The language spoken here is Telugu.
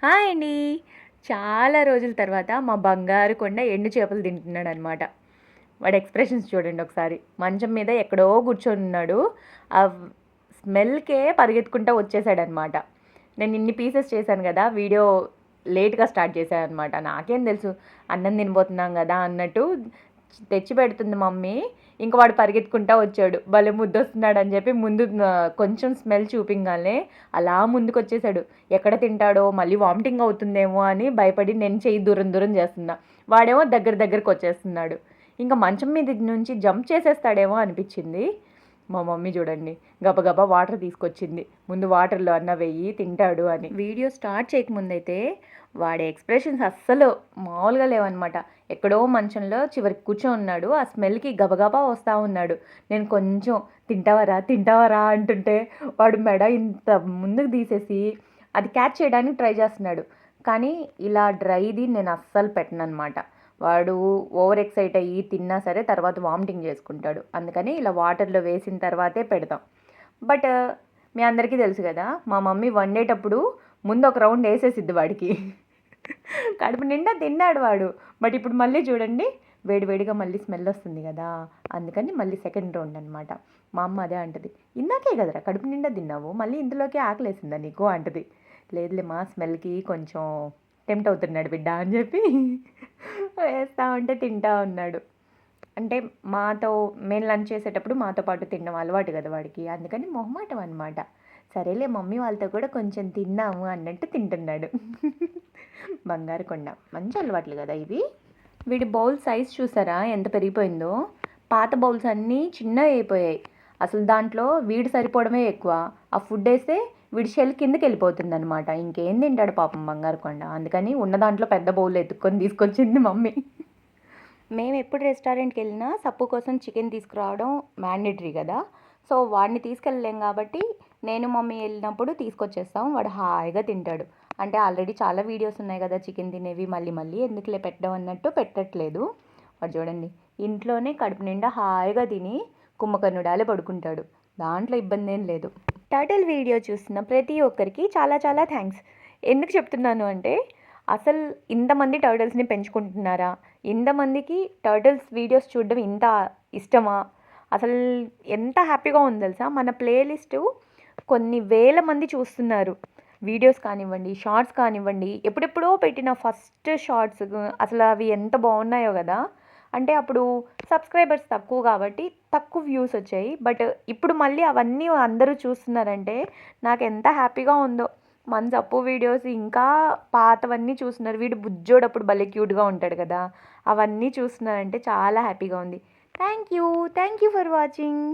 హాయ్ అండి. చాలా రోజుల తర్వాత మా బంగారు కొండ ఎండు చేపలు తింటున్నాడనమాట. వాడి ఎక్స్‌ప్రెషన్స్ చూడండి ఒకసారి. మంచం మీద ఎక్కడో కూర్చొనున్నాడు. ఆ స్మెల్‌కే పరిగెత్తుకుంటా వచ్చేసాడనమాట. నేను ఇన్ని పీసెస్ చేశాను గదా! వీడియో లేట్‌గా స్టార్ట్ చేశాననమాట. నాకేం తెలుసు అన్నం తినబోతున్నాం గదా అన్నట్టు తెచ్చి పెడుతుంది మమ్మీ. ఇంక వాడు పరిగెత్తుకుంటా వచ్చాడు. భలే ముద్దొస్తున్నాడని చెప్పి ముందు కొంచెం స్మెల్ చూపింగానే అలా ముందుకొచ్చేసాడు. ఎక్కడ తింటాడో మళ్ళీ వామిటింగ్ అవుతుందేమో అని భయపడి నేను చెయ్యి దూరం దూరం చేస్తున్నా. వాడేమో దగ్గరికి వచ్చేస్తున్నాడు. ఇంకా మంచం మీద నుంచి జంప్ చేసేస్తాడేమో అనిపించింది. మా మమ్మీ చూడండి గబగబా వాటర్ తీసుకొచ్చింది. ముందు వాటర్లో అన్న వెయ్యి తింటాడు అని. వీడియో స్టార్ట్ చేయకముందైతే వాడి ఎక్స్ప్రెషన్స్ అస్సలు మామూలుగా లేవన్నమాట. ఎక్కడో మంచంలో చివరికి కూర్చొని ఉన్నాడు. ఆ స్మెల్కి గబగబా వస్తూ ఉన్నాడు. నేను కొంచెం తింటావరా అంటుంటే వాడు మెడ ఇంత ముందుకు తీసేసి అది క్యాచ్ చేయడానికి ట్రై చేస్తున్నాడు. కానీ ఇలా డ్రైది నేను అస్సలు పెట్టనన్నమాట. వాడు ఓవర్ ఎక్సైట్ అయ్యి తిన్నా సరే తర్వాత వామిటింగ్ చేసుకుంటాడు. అందుకని ఇలా వాటర్లో వేసిన తర్వాతే పెడతాం. బట్ మీ అందరికీ తెలుసు కదా, మా మమ్మీ వండేటప్పుడు ముందు ఒక రౌండ్ వేసేసిద్ది వాడికి. కడుపు నిండా తిన్నాడు వాడు. బట్ ఇప్పుడు మళ్ళీ చూడండి వేడివేడిగా మళ్ళీ స్మెల్ వస్తుంది కదా, అందుకని మళ్ళీ సెకండ్ రౌండ్ అనమాట. మా అమ్మ అదే అంటది, ఇందాకే కదరా కడుపు నిండా తిన్నావు, మళ్ళీ ఇందులోకి ఆకలేసిందా నీకు అంటది. లేదులే మా స్మెల్కి కొంచెం టెంప్ట్ అవుతున్నాడు బిడ్డ అని చెప్పి వేస్తూ ఉంటే తింటా ఉన్నాడు. అంటే మాతో మేము లంచ్ చేసేటప్పుడు మాతో పాటు తినడం అలవాటు కదా వాడికి, అందుకని మొహమాటం అనమాట. సరేలే మమ్మీ వాళ్ళతో కూడా కొంచెం తిన్నాము అన్నట్టు తింటున్నాడు. బంగారు కొండ మంచి అలవాట్లు కదా ఇవి. వీడి బౌల్ సైజ్ చూసారా ఎంత పెరిగిపోయిందో. పాత బౌల్స్ అన్నీ చిన్నవి అయిపోయాయి. అసలు దాంట్లో వీడు సరిపోవడమే ఎక్కువ. ఆ ఫుడ్ వేస్తే వీడి షెల్ కిందకి వెళ్ళిపోతుంది అనమాట. ఇంకేం తింటాడు పాపం బంగారు కొండ. అందుకని ఉన్న దాంట్లో పెద్ద బౌల్ ఎత్తుక్కొని తీసుకొచ్చింది మమ్మీ. మేము ఎప్పుడు రెస్టారెంట్కి వెళ్ళినా సప్పు కోసం చికెన్ తీసుకురావడం మ్యాండేటరీ కదా. సో వాడిని తీసుకెళ్ళలేం కాబట్టి నేను మమ్మీ వెళ్ళినప్పుడు తీసుకొచ్చేస్తాం. వాడు హాయిగా తింటాడు. అంటే ఆల్రెడీ చాలా వీడియోస్ ఉన్నాయి కదా చికెన్ తినేవి, మళ్ళీ మళ్ళీ ఎందుకులే పెట్టడం అన్నట్టు పెట్టట్లేదు. వాడు చూడండి ఇంట్లోనే కడుపు నిండా హాయిగా తిని కుమ్మకన్నుడాలే పడుకుంటాడు. దాంట్లో ఇబ్బంది ఏం లేదు. టర్టిల్ వీడియో చూస్తున్న ప్రతి ఒక్కరికి చాలా చాలా థ్యాంక్స్. ఎందుకు చెప్తున్నాను అంటే అసలు ఇంతమంది టర్టిల్స్ని పెంచుకుంటున్నారా, ఇంతమందికి టర్టిల్స్ వీడియోస్ చూడడం ఇంత ఇష్టమా, అసలు ఎంత హ్యాపీగా ఉంది తెలుసా. మన ప్లేలిస్టు కొన్ని వేల మంది చూస్తున్నారు. వీడియోస్ కానివ్వండి, షార్ట్స్ కానివ్వండి, ఎప్పుడెప్పుడో పెట్టిన ఫస్ట్ షార్ట్స్ అసలు అవి ఎంత బాగున్నాయో కదా. అంటే అప్పుడు సబ్స్క్రైబర్స్ తక్కువ కాబట్టి తక్కువ వ్యూస్ వచ్చాయి. బట్ ఇప్పుడు మళ్ళీ అవన్నీ అందరూ చూస్తున్నారంటే నాకు ఎంత హ్యాపీగా ఉందో. మన సప్పు వీడియోస్ ఇంకా పాతవన్నీ చూస్తున్నారు. వీడు బుజ్జోడప్పుడు భలే క్యూట్గా ఉంటాడు కదా, అవన్నీ చూస్తున్నారంటే చాలా హ్యాపీగా ఉంది. Thank you for watching.